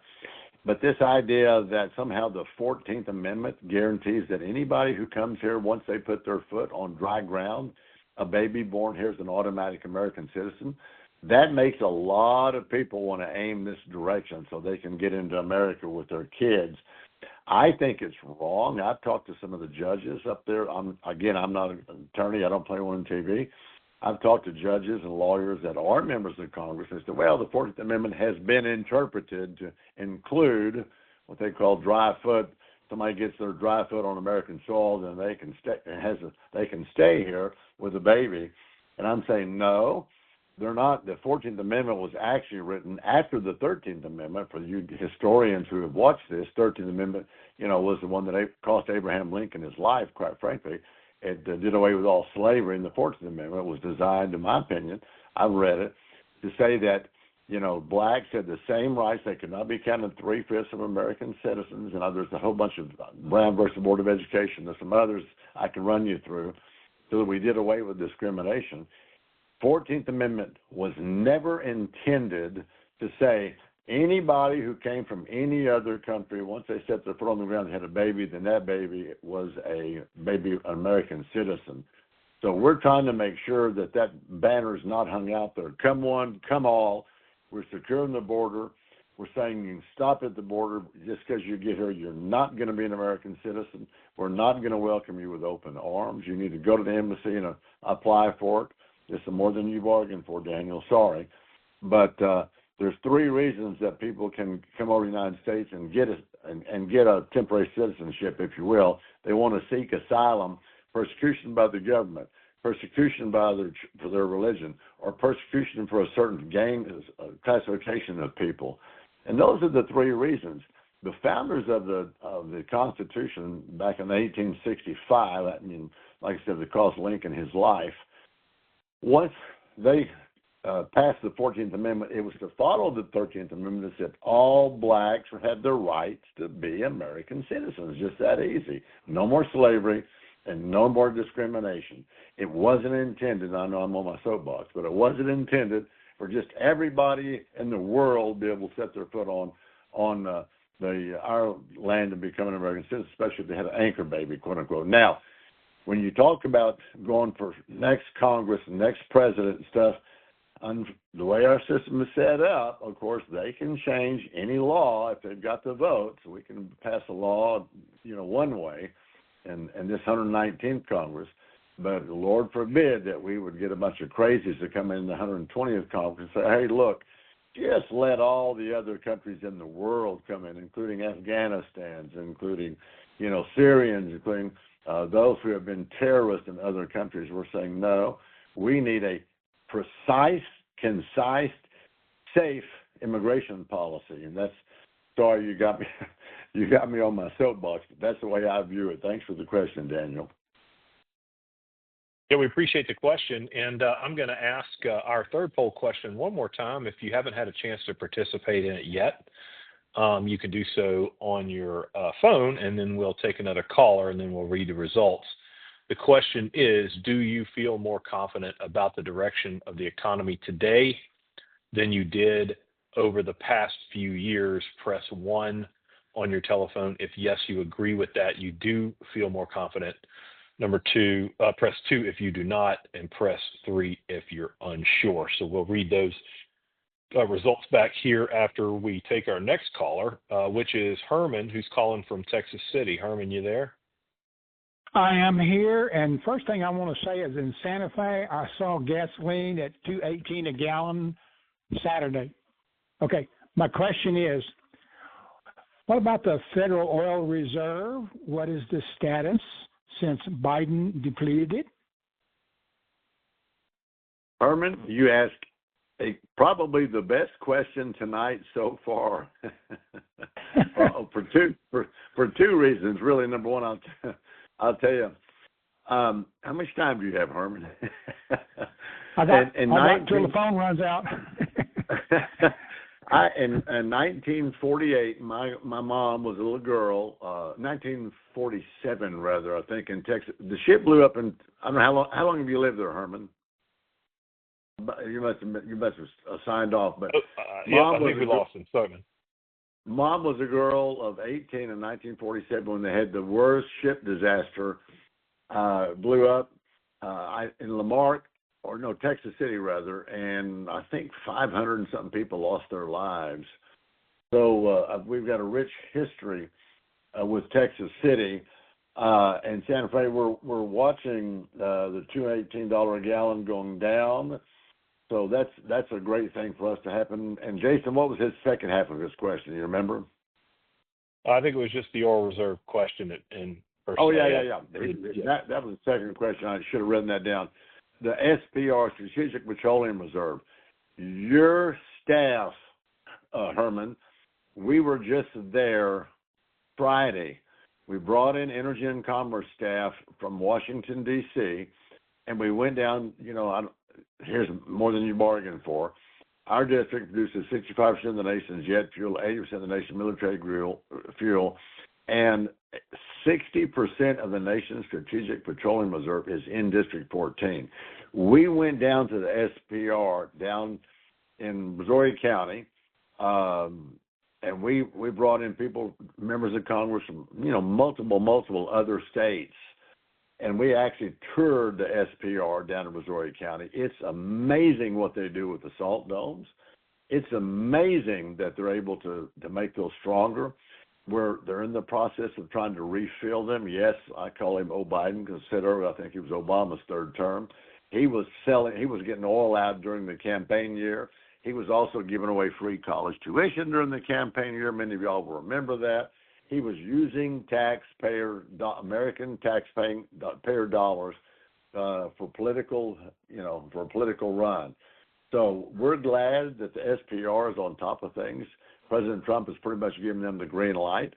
But this idea that somehow the 14th Amendment guarantees that anybody who comes here, once they put their foot on dry ground, a baby born here is an automatic American citizen, that makes a lot of people want to aim this direction so they can get into America with their kids. I think it's wrong. I've talked to some of the judges up there. I'm not an attorney. I don't play one on TV. I've talked to judges and lawyers that are members of Congress and said, well, the 14th Amendment has been interpreted to include what they call dry foot. Somebody gets their dry foot on American soil, then they can stay here with a baby. And I'm saying no. They're not. The 14th Amendment was actually written after the 13th Amendment. For you historians who have watched this, 13th Amendment, was the one that cost Abraham Lincoln his life, quite frankly. It did away with all slavery, and the 14th Amendment was designed, in my opinion, I've read it, to say that, blacks had the same rights. They could not be counted 3/5 of American citizens. And there's a whole bunch of Brown versus Board of Education. There's some others I can run you through, so that we did away with discrimination. 14th Amendment was never intended to say anybody who came from any other country, once they set their foot on the ground and had a baby, then that baby was an American citizen. So we're trying to make sure that banner is not hung out there. Come one, come all. We're securing the border. We're saying you can stop at the border. Just because you get here, you're not going to be an American citizen. We're not going to welcome you with open arms. You need to go to the embassy and apply for it. This is more than you bargained for, Daniel. Sorry. But there's three reasons that people can come over to the United States and get a temporary citizenship, if you will. They want to seek asylum, persecution by the government, persecution for their religion, or persecution for a certain gang classification of people. And those are the three reasons. The founders of the Constitution back in 1865, I mean, like I said, it cost Lincoln his life. Once they passed the 14th Amendment, it was to follow the 13th Amendment that said all blacks had the right to be American citizens. Just that easy. No more slavery and no more discrimination. It wasn't intended, I know I'm on my soapbox, but it wasn't intended for just everybody in the world to be able to set their foot on our land and become an American citizen, especially if they had an anchor baby, quote unquote. Now, when you talk about going for next Congress, next president and stuff, the way our system is set up, of course, they can change any law if they've got the vote. So we can pass a law, one way in this 119th Congress. But Lord forbid that we would get a bunch of crazies to come in the 120th Congress and say, hey, look, just let all the other countries in the world come in, including Afghanistans, including, Syrians, including those who have been terrorists in other countries. We're saying, no, we need a precise, concise, safe immigration policy. And that's, sorry, you got me on my soapbox, but that's the way I view it. Thanks for the question, Daniel. Yeah, we appreciate the question, and I'm going to ask our third poll question one more time. If you haven't had a chance to participate in it yet, you can do so on your phone, and then we'll take another caller, and then we'll read the results. The question is, do you feel more confident about the direction of the economy today than you did over the past few years? Press 1 on your telephone. If yes, you agree with that, you do feel more confident. Number 2, press 2 if you do not, and press 3 if you're unsure. So we'll read those results back here after we take our next caller, which is Herman, who's calling from Texas City. Herman, you there? I am here, and first thing I want to say is in Santa Fe, I saw gasoline at $2.18 a gallon Saturday. Okay, my question is, what about the Federal Oil Reserve? What is the status since Biden depleted it? Herman, you asked probably the best question tonight so far. for two reasons, really. Number one, I'll tell you. How much time do you have, Herman? I got till the phone runs out. In 1948, my mom was a little girl. 1947, rather, I think, in Texas. The ship blew up, and I don't know how long have you lived there, Herman? You must have signed off, but I think we lost him. Sorry, man. Mom was a girl of 18 in 1947 when they had the worst ship disaster. Blew up in Texas City, rather, and I think 500 and something people lost their lives. So we've got a rich history with Texas City. And Santa Fe, we're watching the $2.18 a gallon going down. So that's a great thing for us to happen. And Jason, what was his second half of his question? You remember? I think it was just the oil reserve question. That was the second question. I should have written that down. The SPR, Strategic Petroleum Reserve. Your staff, Herman, we were just there Friday. We brought in Energy and Commerce staff from Washington, D.C., and we went down, here's more than you bargained for. Our district produces 65% of the nation's jet fuel, 80% of the nation's military fuel, and 60% of the nation's strategic petroleum reserve is in District 14. We went down to the SPR down in Missouri County, and we brought in people, members of Congress from multiple other states. And we actually toured the SPR down in Missouri County. It's amazing what they do with the salt domes. It's amazing that they're able to make those stronger. They're in the process of trying to refill them. Yes, I call him O'Biden because I said earlier I think he was Obama's third term. He was getting oil out during the campaign year. He was also giving away free college tuition during the campaign year. Many of y'all will remember that. He was using American taxpayer dollars for a political run. So we're glad that the SPR is on top of things. President Trump has pretty much given them the green light.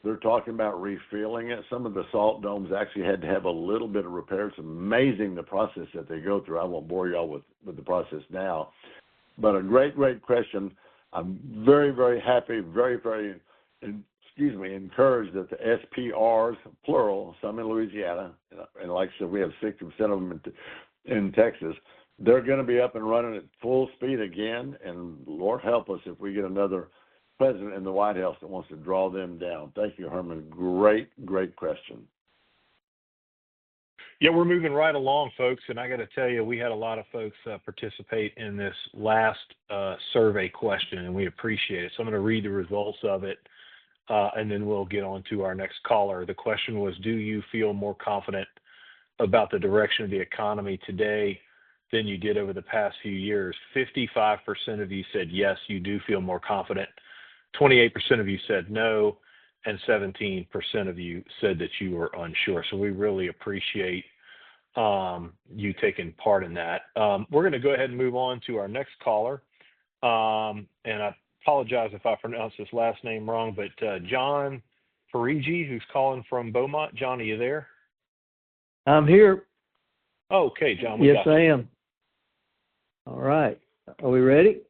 They're talking about refilling it. Some of the salt domes actually had to have a little bit of repair. It's amazing the process that they go through. I won't bore y'all with the process now. But a great question. I'm very, very happy, very, very encouraged that the SPRs, plural, some in Louisiana, and like I said, we have 60% of them in Texas. They're going to be up and running at full speed again, and Lord help us if we get another president in the White House that wants to draw them down. Thank you, Herman. Great question. Yeah, we're moving right along, folks, and I got to tell you, we had a lot of folks participate in this last survey question, and we appreciate it. So I'm going to read the results of it. And then we'll get on to our next caller. The question was, do you feel more confident about the direction of the economy today than you did over the past few years? 55% of you said yes, you do feel more confident. 28% of you said no, and 17% of you said that you were unsure. So we really appreciate you taking part in that. We're going to go ahead and move on to our next caller. And I apologize if I pronounced his last name wrong, but John Parigi, who's calling from Beaumont. John, are you there? I'm here. Okay, John. Yes, I am. All right. Are we ready?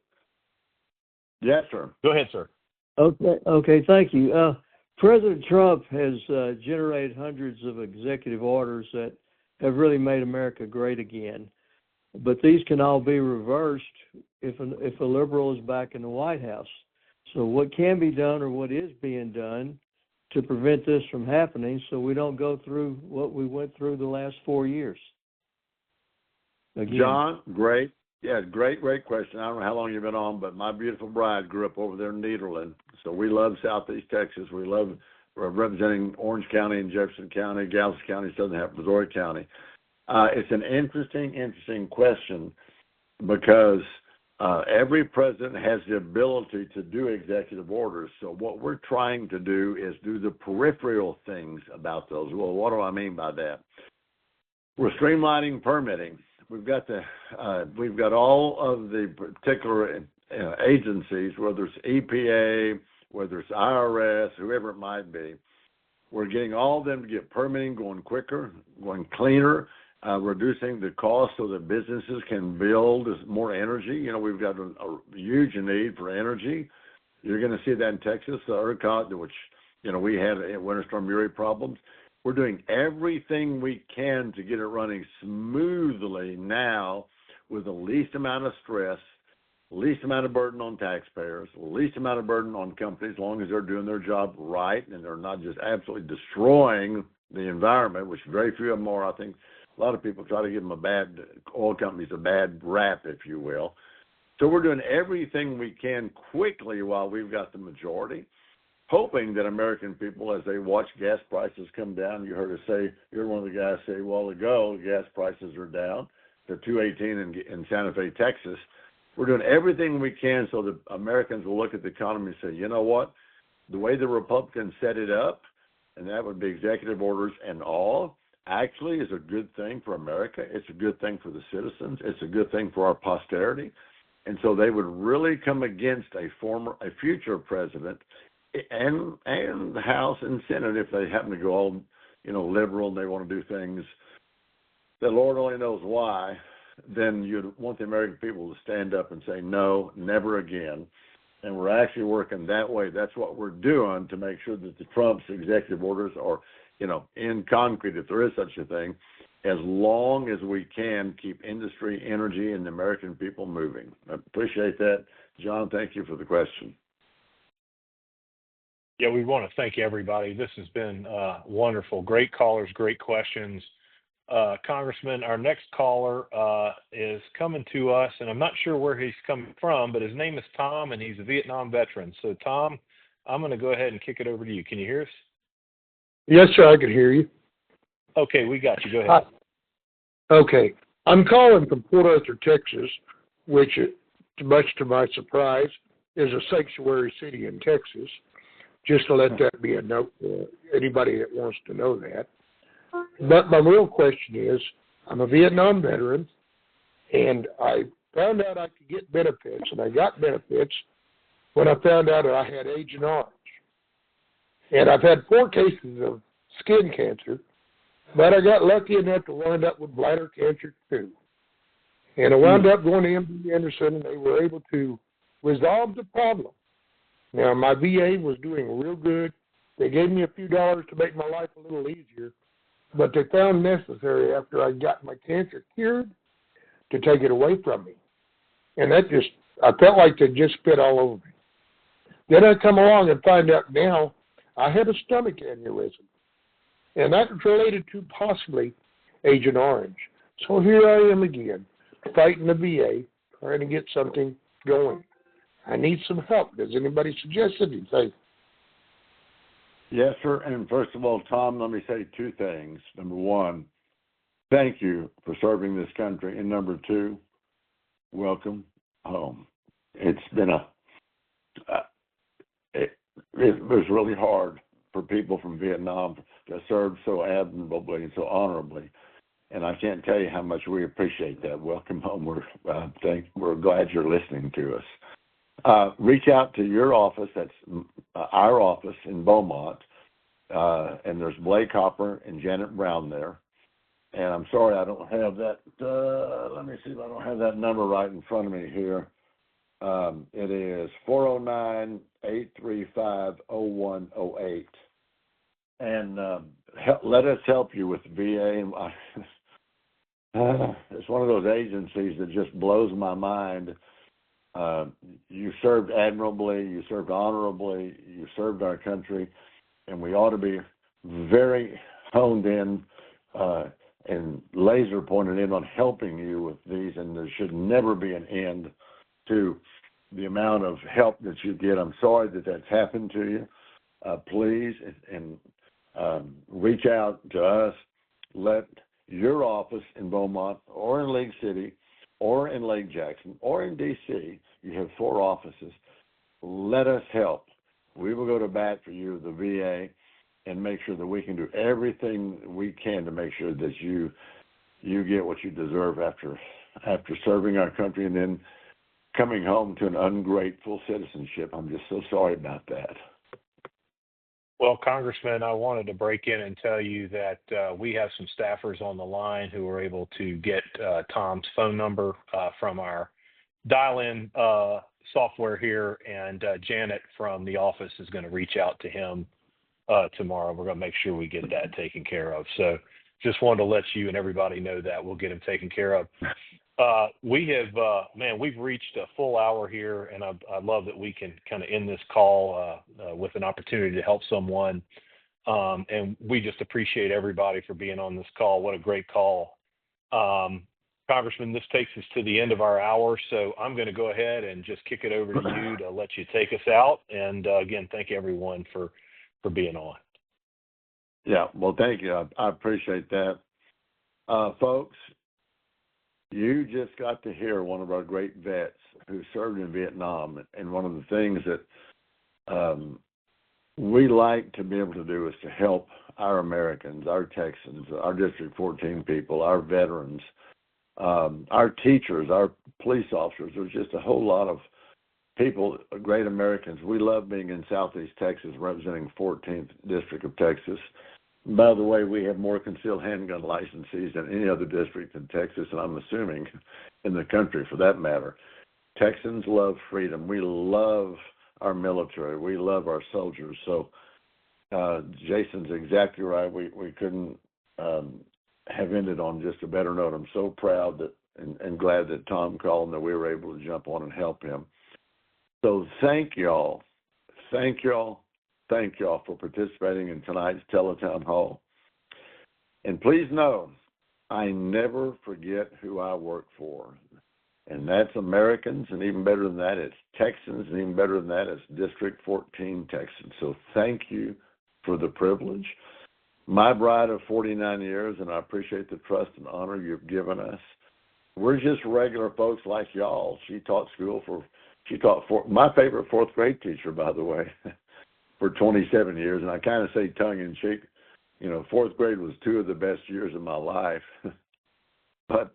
Yes, sir. Go ahead, sir. Okay. Thank you. President Trump has generated hundreds of executive orders that have really made America great again. But these can all be reversed if a liberal is back in the White House. So what can be done or what is being done to prevent this from happening so we don't go through what we went through the last 4 years? Again. John, great. Yeah, great question. I don't know how long you've been on, but my beautiful bride grew up over there in Nederland. So we love Southeast Texas. We love representing Orange County and Jefferson County, Galveston County, Southern half Missouri County. It's an interesting question because every president has the ability to do executive orders. So what we're trying to do is do the peripheral things about those. Well, what do I mean by that? We're streamlining permitting. We've got all of the particular agencies, whether it's EPA, whether it's IRS, whoever it might be. We're getting all of them to get permitting going quicker, going cleaner, reducing the cost so that businesses can build more energy. You know, we've got a huge need for energy. You're going to see that in Texas, the ERCOT, which, you know, we had Winter Storm Uri problems. We're doing everything we can to get it running smoothly now with the least amount of stress, least amount of burden on taxpayers, least amount of burden on companies, as long as they're doing their job right and they're not just absolutely destroying the environment, which very few of them are. I think a lot of people try to give them oil companies a bad rap, if you will. So we're doing everything we can quickly while we've got the majority, hoping that American people, as they watch gas prices come down, you heard one of the guys say a while ago, gas prices are down to $2.18 in Santa Fe, Texas. We're doing everything we can so that Americans will look at the economy and say, you know what, the way the Republicans set it up, and that would be executive orders and all, actually is a good thing for America. It's a good thing for the citizens. It's a good thing for our posterity. And so they would really come against a future president and the House and Senate if they happen to go all, liberal and they want to do things that Lord only knows why. Then you'd want the American people to stand up and say, no, never again. And we're actually working that way. That's what we're doing to make sure that the Trump's executive orders are, in concrete, if there is such a thing, as long as we can keep industry, energy, and the American people moving. I appreciate that. John, thank you for the question. Yeah, we want to thank everybody. This has been wonderful. Great callers, great questions. Congressman, our next caller is coming to us, and I'm not sure where he's coming from, but his name is Tom, and he's a Vietnam veteran. So, Tom, I'm going to go ahead and kick it over to you. Can you hear us? Yes, sir, I can hear you. Okay, we got you. Go ahead. Okay. I'm calling from Port Arthur, Texas, which, much to my surprise, is a sanctuary city in Texas. Just to let that be a note for anybody that wants to know that. But my real question is, I'm a Vietnam veteran, and I found out I could get benefits, and I got benefits when I found out that I had Agent Orange. And I've had 4 cases of skin cancer, but I got lucky enough to wind up with bladder cancer too. And I wound up going to MD Anderson, and they were able to resolve the problem. Now, my VA was doing real good. They gave me a few dollars to make my life a little easier, but they found necessary after I got my cancer cured to take it away from me. And I felt like they just spit all over me. Then I come along and find out now I have a stomach aneurysm, and that's related to possibly Agent Orange. So here I am again, fighting the VA, trying to get something going. I need some help. Does anybody suggest anything? Yes, sir. And first of all, Tom, let me say 2 things. Number 1, thank you for serving this country. And number 2, welcome home. It's been it was really hard for people from Vietnam to serve so admirably and so honorably. And I can't tell you how much we appreciate that. Welcome home. We're glad you're listening to us. Reach out to your office. That's our office in Beaumont. And there's Blake Hopper and Janet Brown there. And I'm sorry I don't have that. Let me see if I don't have that number right in front of me here. It is 409-835-0108. And let us help you with the VA. It's one of those agencies that just blows my mind. You served admirably, you served honorably, you served our country, and we ought to be very honed in and laser pointed in on helping you with these, and there should never be an end to the amount of help that you get. I'm sorry that that's happened to you. Please and reach out to us. Let your office in Beaumont or in League City or in Lake Jackson or in D.C., you have 4 offices. Let us help. We will go to bat for you, the VA, and make sure that we can do everything we can to make sure that you get what you deserve after serving our country and then coming home to an ungrateful citizenship. I'm just so sorry about that. Well, Congressman, I wanted to break in and tell you that we have some staffers on the line who were able to get Tom's phone number from our dial-in software here, and Janet from the office is going to reach out to him tomorrow. We're going to make sure we get that taken care of. So just wanted to let you and everybody know that we'll get him taken care of. We have, we've reached a full hour here, and I love that we can kind of end this call with an opportunity to help someone. And we just appreciate everybody for being on this call. What a great call. Congressman, this takes us to the end of our hour, so I'm going to go ahead and just kick it over to you to let you take us out. And again, thank everyone for being on. Yeah, well, thank you. I appreciate that. Folks, you just got to hear one of our great vets who served in Vietnam, and one of the things that we like to be able to do is to help our Americans, our Texans, our District 14 people, our veterans, our teachers, our police officers. There's just a whole lot of people, great Americans. We love being in Southeast Texas, representing 14th District of Texas. By the way, we have more concealed handgun licensees than any other district in Texas, and I'm assuming in the country for that matter. Texans love freedom. We love our military. We love our soldiers. So Jason's exactly right. We couldn't have ended on just a better note. I'm so proud that and glad that Tom called and that we were able to jump on and help him. So thank y'all. Thank y'all. Thank y'all for participating in tonight's Teletown Hall. And please know, I never forget who I work for. And that's Americans, and even better than that, it's Texans, and even better than that, it's District 14 Texans. So thank you for the privilege. My bride of 49 years, and I appreciate the trust and honor you've given us. We're just regular folks like y'all. She taught my favorite 4th grade teacher, by the way, for 27 years. And I kind of say tongue in cheek, 4th grade was 2 of the best years of my life. But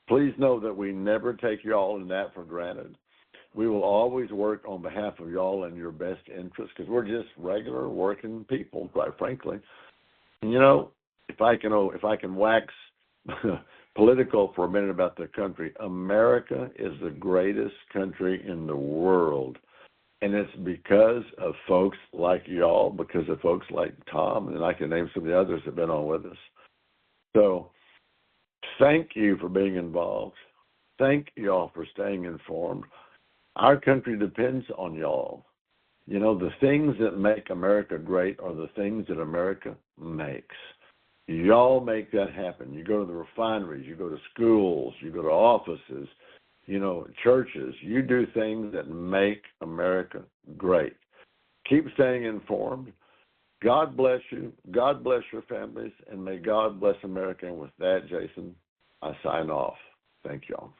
please know that we never take y'all and that for granted. We will always work on behalf of y'all in your best interest because we're just regular working people, quite frankly. And, if I can wax political for a minute about the country, America is the greatest country in the world. And it's because of folks like y'all, because of folks like Tom, and I can name some of the others that have been on with us. So thank you for being involved. Thank y'all for staying informed. Our country depends on y'all. The things that make America great are the things that America makes. Y'all make that happen. You go to the refineries, you go to schools, you go to offices, churches. You do things that make America great. Keep staying informed. God bless you. God bless your families. And may God bless America. And with that, Jason, I sign off. Thank y'all.